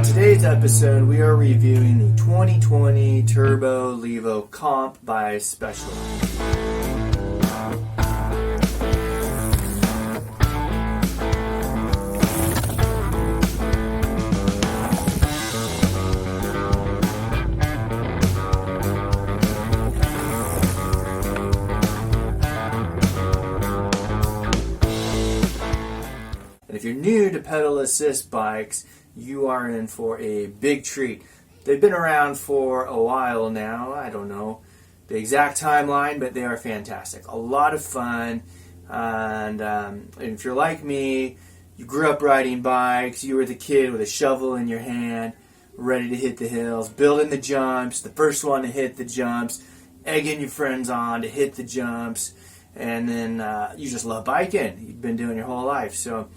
On today's episode, we are reviewing the 2020 Turbo Levo Comp by Specialized. And if you're new to pedal assist bikes, you are in for a big treat. They've been around for a while now. I don't know the exact timeline, but they are fantastic. A lot of fun. And if you're like me, you grew up riding bikes. You were the kid with a shovel in your hand, ready to hit the hills, building the jumps, the first one to hit the jumps, egging your friends on to hit the jumps. And then you just love biking. You've been doing your whole life. So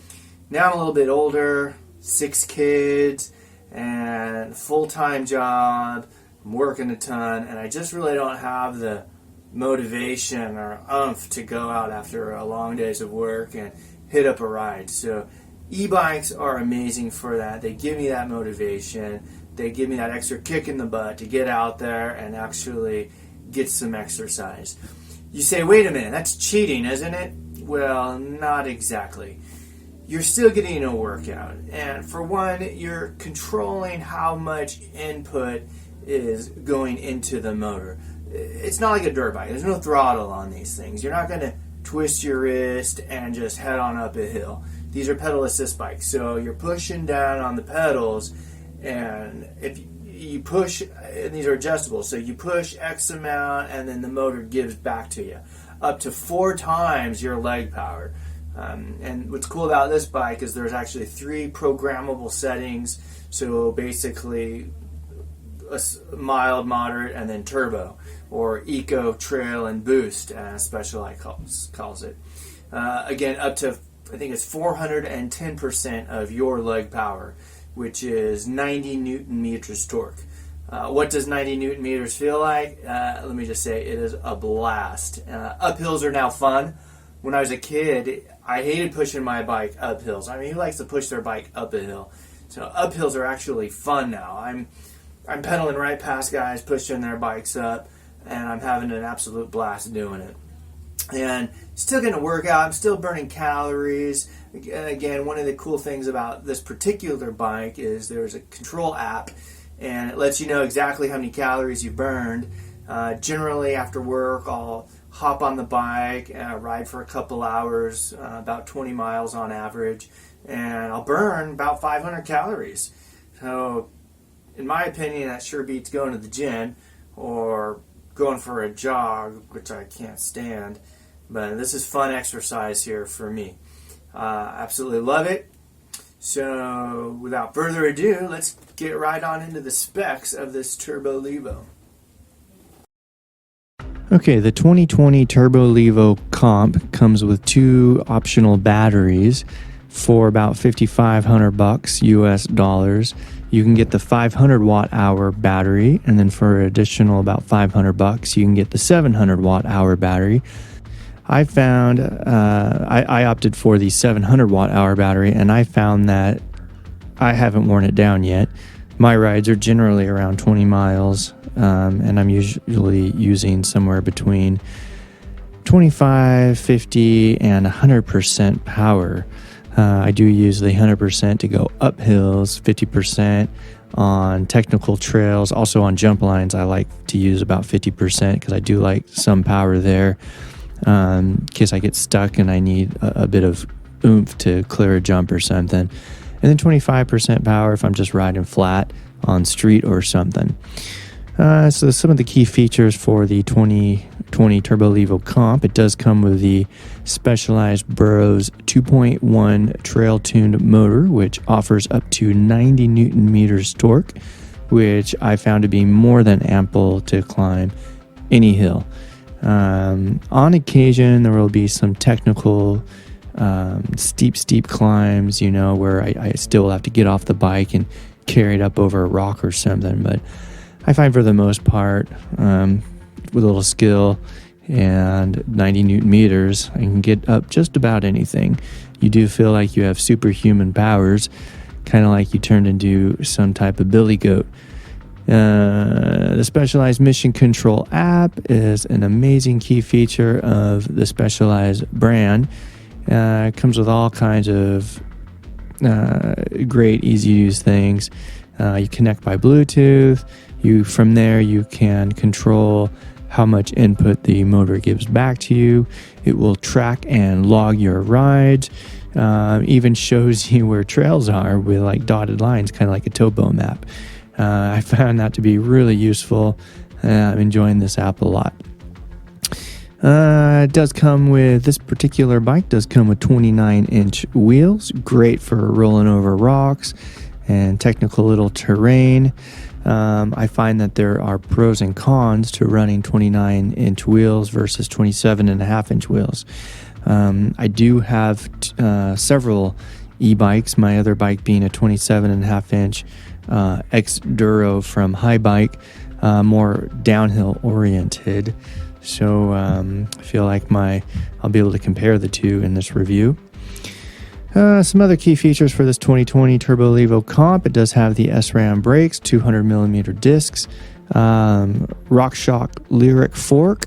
now I'm a little bit older, 6 kids, and full-time job. I'm working a ton, and I just really don't have the motivation or oomph to go out after a long days of work and hit up a ride. So e-bikes are amazing for that. They give me that motivation. They give me that extra kick in the butt to get out there and actually get some exercise. You say, wait a minute, that's cheating, isn't it? Well, not exactly. You're still getting a workout. And for one, you're controlling how much input is going into the motor. It's not like a dirt bike. There's no throttle on these things. You're not going to twist your wrist and just head on up a hill. These are pedal assist bikes. So you're pushing down on the pedals, and if you push, and these are adjustable, so you push X amount and then the motor gives back to you. Up to 4 times your leg power. And what's cool about this bike is there's actually 3 programmable settings. So basically, mild, moderate, and then turbo, or eco, trail, and boost, as Specialized calls it. Again, up to, I think it's 410% of your leg power, which is 90 Newton meters torque. What does 90 Newton meters feel like? Let me just say, it is a blast. Uphills are now fun. When I was a kid, I hated pushing my bike up hills. I mean, who likes to push their bike up a hill? So up hills are actually fun now. I'm pedaling right past guys pushing their bikes up, and I'm having an absolute blast doing it. And still getting a workout. I'm still burning calories. Again, one of the cool things about this particular bike is there's a control app, and it lets you know exactly how many calories you burned. Generally, after work, I'll hop on the bike and ride for a couple hours, about 20 miles on average, and I'll burn about 500 calories. So, in my opinion, that sure beats going to the gym or going for a jog, which I can't stand. But this is fun exercise here for me. Absolutely love it. So, without further ado, let's get right on into the specs of this Turbo Levo. Okay, the 2020 Turbo Levo Comp comes with 2 optional batteries for about $5,500 US dollars. You can get the 500 watt hour battery, and then for additional about $500, you can get the 700 watt hour battery. I found I opted for the 700 watt hour battery, and I found that I haven't worn it down yet. My rides are generally around 20 miles, and I'm usually using somewhere between 25, 50, and 100% power. I do use the 100% to go up hills, 50% on technical trails. Also on jump lines, I like to use about 50% because I do like some power there in case I get stuck and I need a bit of oomph to clear a jump or something. And then 25% power if I'm just riding flat on street or something. So some of the key features for the 2020 Turbo Levo Comp, it does come with the Specialized Burroughs 2.1 trail-tuned motor, which offers up to 90 Newton meters torque, which I found to be more than ample to climb any hill. On occasion, there will be some technical steep climbs, where I still have to get off the bike and carry it up over a rock or something. But I find for the most part, with a little skill and 90 Newton meters, I can get up just about anything. You do feel like you have superhuman powers kind of like you turned into some type of billy goat. The Specialized Mission Control app is an amazing key feature of the Specialized brand. It comes with all kinds of great, easy-to-use things. You connect by Bluetooth. From there, you can control how much input the motor gives back to you. It will track and log your rides. Even shows you where trails are with like dotted lines, kind of like a topo map. I found that to be really useful. I'm enjoying this app a lot. It does come with, this particular bike does come with 29-inch wheels, great for rolling over rocks and technical little terrain. I find that there are pros and cons to running 29-inch wheels versus 27.5-inch wheels. I do have several e-bikes, my other bike being a 27.5-inch X-Duro from High Bike, more downhill oriented. So I feel like I'll be able to compare the two in this review. Some other key features for this 2020 Turbo Levo Comp. It does have the SRAM brakes, 200mm discs, RockShox Lyric fork,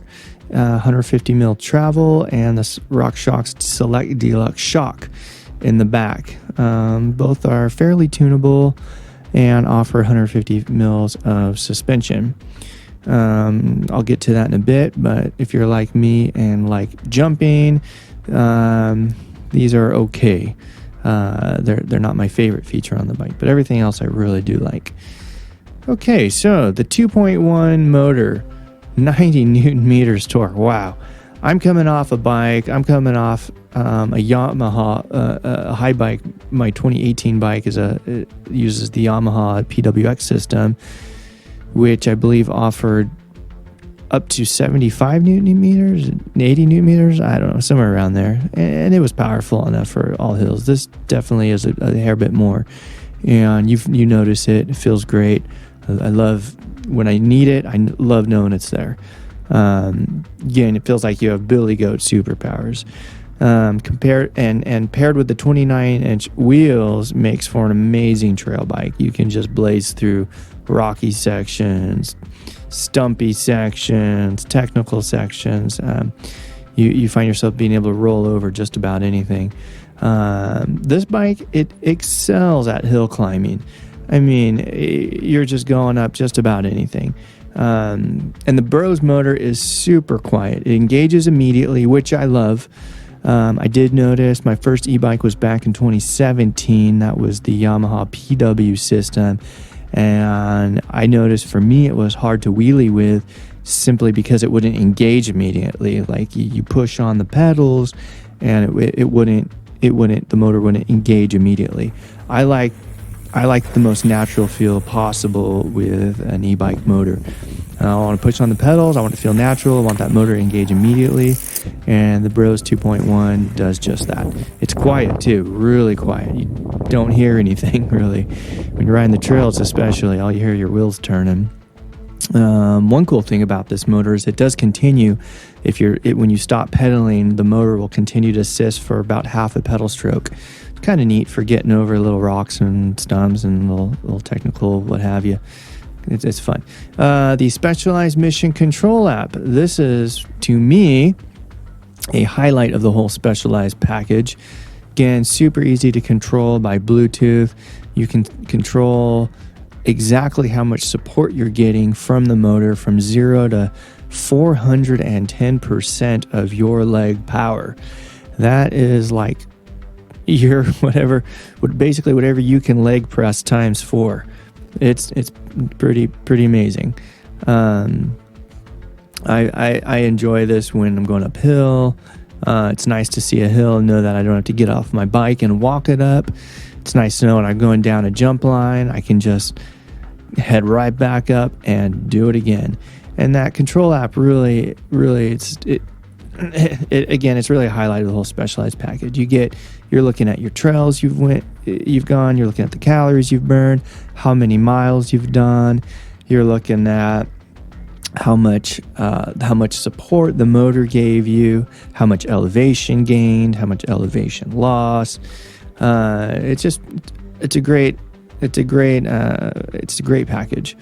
150mm travel, and the RockShox Select Deluxe shock in the back. Both are fairly tunable and offer 150 mils of suspension. I'll get to that in a bit, but if you're like me and like jumping, these are okay. They're not my favorite feature on the bike, but everything else I really do like. Okay, so the 2.1 motor, 90 newton meters torque. Wow. I'm coming off a bike. I'm coming off a Yamaha a High Bike. My 2018 bike it uses the Yamaha PWX system, which I believe offered up to 75 newton meters, 80 newton meters, I don't know, somewhere around there. And it was powerful enough for all hills. This definitely is a hair bit more. And you notice it. It feels great. I love when I need it. I love knowing it's there. Again, it feels like you have billy goat superpowers. Paired with the 29-inch wheels makes for an amazing trail bike. You can just blaze through rocky sections, stumpy sections, technical sections. You find yourself being able to roll over just about anything. This bike, it excels at hill climbing. I mean, you're just going up just about anything. And the Bros motor is super quiet. It engages immediately, which I love. I did notice my first e-bike was back in 2017. That was the Yamaha PW system. And I noticed for me it was hard to wheelie with simply because it wouldn't engage immediately. Like you push on the pedals and the motor wouldn't engage immediately. I like the most natural feel possible with an e-bike motor. I want to push on the pedals. I want to feel natural. I want that motor to engage immediately. And the Bros 2.1 does just that. It's quiet too, really quiet. You don't hear anything really. When you're riding the trails especially, all you hear are your wheels turning. One cool thing about this motor is it does continue. When you stop pedaling, the motor will continue to assist for about half a pedal stroke. It's kind of neat for getting over little rocks and stumps and little technical what have you. It's fun. The Specialized Mission Control app. This is, to me, a highlight of the whole Specialized package. Again, super easy to control by Bluetooth. You can control exactly how much support you're getting from the motor from 0 to 410% of your leg power. That is like your basically whatever you can leg press times 4. It's pretty amazing. I enjoy this when I'm going uphill. It's nice to see a hill and know that I don't have to get off my bike and walk it up. It's nice to know when I'm going down a jump line, I can just head right back up and do it again. And that control app really it's really a highlight of the whole Specialized package. You're looking at your trails you've gone, you're looking at the calories you've burned, how many miles you've done, you're looking at how much support the motor gave you, how much elevation gained, how much elevation loss. It's just it's a great package.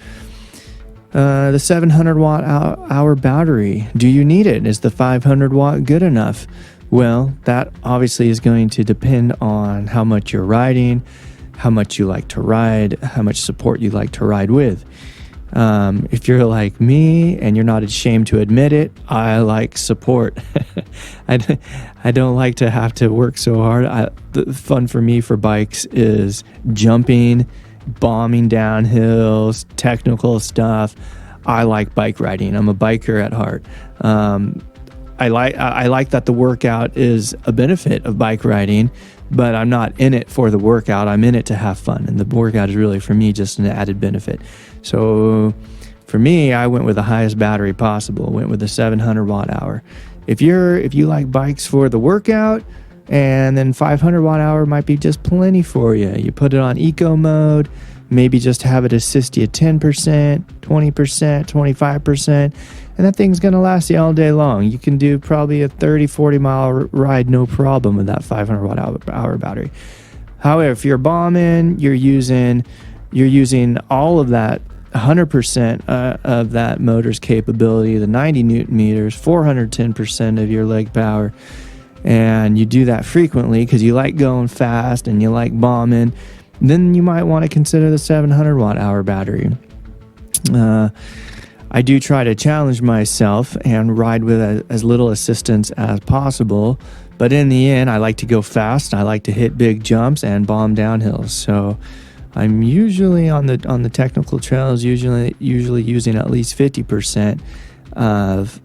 The 700 watt hour battery, do you need it? Is the 500 watt good enough? Well, that obviously is going to depend on how much you're riding, how much you like to ride, how much support you like to ride with. If you're like me and you're not ashamed to admit it, I like support. I don't like to have to work so hard. The fun for me for bikes is jumping, bombing down hills, technical stuff. I like bike riding. I'm a biker at heart. I like that the workout is a benefit of bike riding, but I'm not in it for the workout. I'm in it to have fun, and the workout is really for me just an added benefit. So for me, I went with the highest battery possible. Went with the 700 watt hour. If you like bikes for the workout, and then 500 watt hour might be just plenty for you. You put it on eco mode, maybe just have it assist you 10%, 20%, 25%, and that thing's going to last you all day long. You can do probably a 30, 40 mile ride no problem with that 500 watt hour battery. However, if you're bombing, you're using all of that 100% of that motor's capability, the 90 newton meters, 410% of your leg power, and you do that frequently because you like going fast and you like bombing, then you might want to consider the 700 watt hour battery. I do try to challenge myself and ride with as little assistance as possible, but in the end, I like to go fast. I like to hit big jumps and bomb down hills. So I'm usually on the technical trails, usually using at least 50% of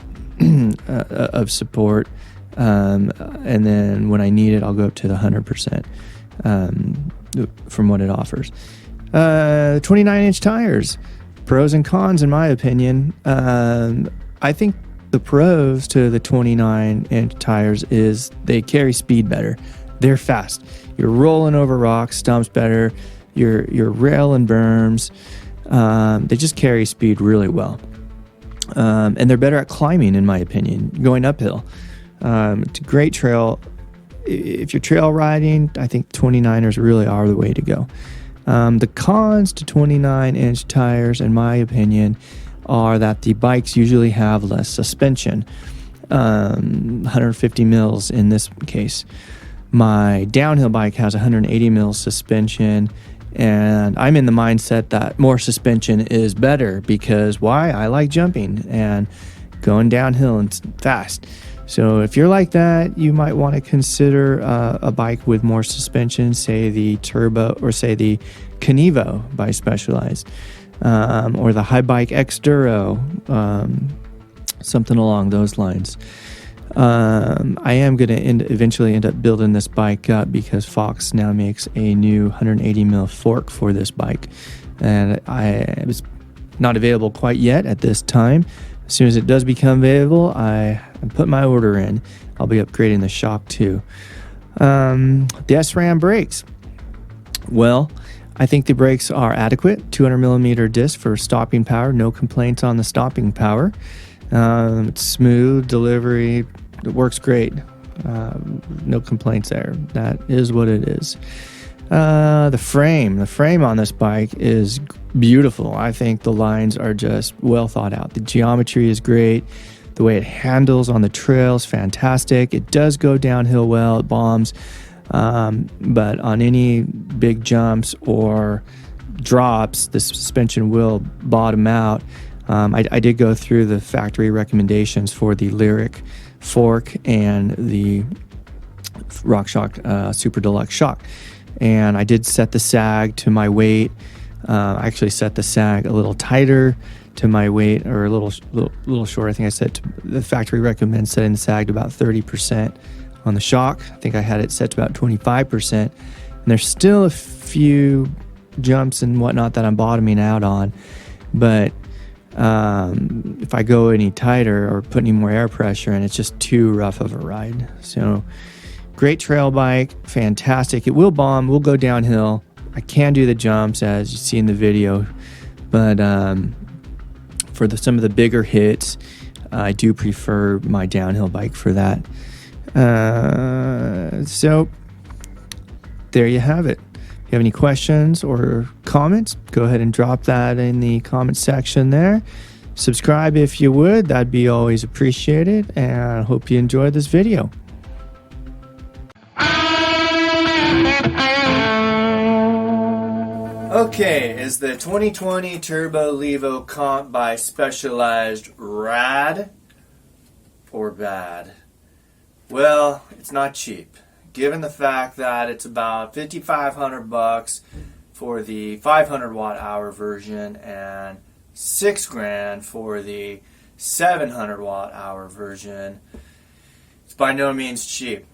support. And then when I need it, I'll go up to the 100% from what it offers. 29-inch tires, pros and cons in my opinion. I think the pros to the 29-inch tires is they carry speed better. They're fast. You're rolling over rocks, stumps better. You're railing berms. They just carry speed really well. And they're better at climbing, in my opinion, going uphill. It's a great trail. If you're trail riding, I think 29ers really are the way to go. The cons to 29-inch tires, in my opinion, are that the bikes usually have less suspension, 150 mils in this case. My downhill bike has 180 mils suspension, and I'm in the mindset that more suspension is better because why? I like jumping and going downhill and fast. So if you're like that, you might want to consider a bike with more suspension, say the Turbo or say the Kenevo by Specialized, or the High Bike X-Duro, something along those lines. I am going to eventually end up building this bike up because Fox now makes a new 180 mil fork for this bike, and it's not available quite yet at this time. As soon as it does become available, I put my order in. I'll be upgrading the shock too. The SRAM brakes. Well, I think the brakes are adequate. 200 millimeter disc for stopping power. No complaints on the stopping power. It's smooth delivery. It works great. No complaints there. That is what it is. The frame on this bike is beautiful. I think the lines are just well thought out. The geometry is great. The way it handles on the trail is fantastic. It does go downhill well. It bombs. But on any big jumps or drops, the suspension will bottom out. I did go through the factory recommendations for the Lyric fork and the RockShox Super Deluxe shock. And I did set the sag to my weight. I actually set the sag a little tighter to my weight, or a little short. I think I set the factory recommends setting the sag to about 30% on the shock. I think I had it set to about 25%. And there's still a few jumps and whatnot that I'm bottoming out on. But if I go any tighter or put any more air pressure in, it's just too rough of a ride. So great trail bike, fantastic. It will bomb, will go downhill. I can do the jumps as you see in the video, but for some of the bigger hits, I do prefer my downhill bike for that. So there you have it. If you have any questions or comments, go ahead and drop that in the comment section there. Subscribe if you would, that'd be always appreciated, and I hope you enjoyed this video. Okay, is the 2020 Turbo Levo comp by Specialized rad or bad? Well, it's not cheap, given the fact that it's about $5,500 for the 500 watt hour version and $6,000 for the 700 watt hour version. It's by no means cheap.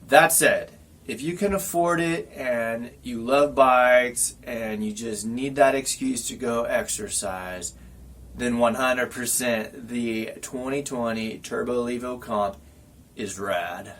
That said, if you can afford it and you love bikes and you just need that excuse to go exercise, then 100% the 2020 Turbo Levo comp is rad.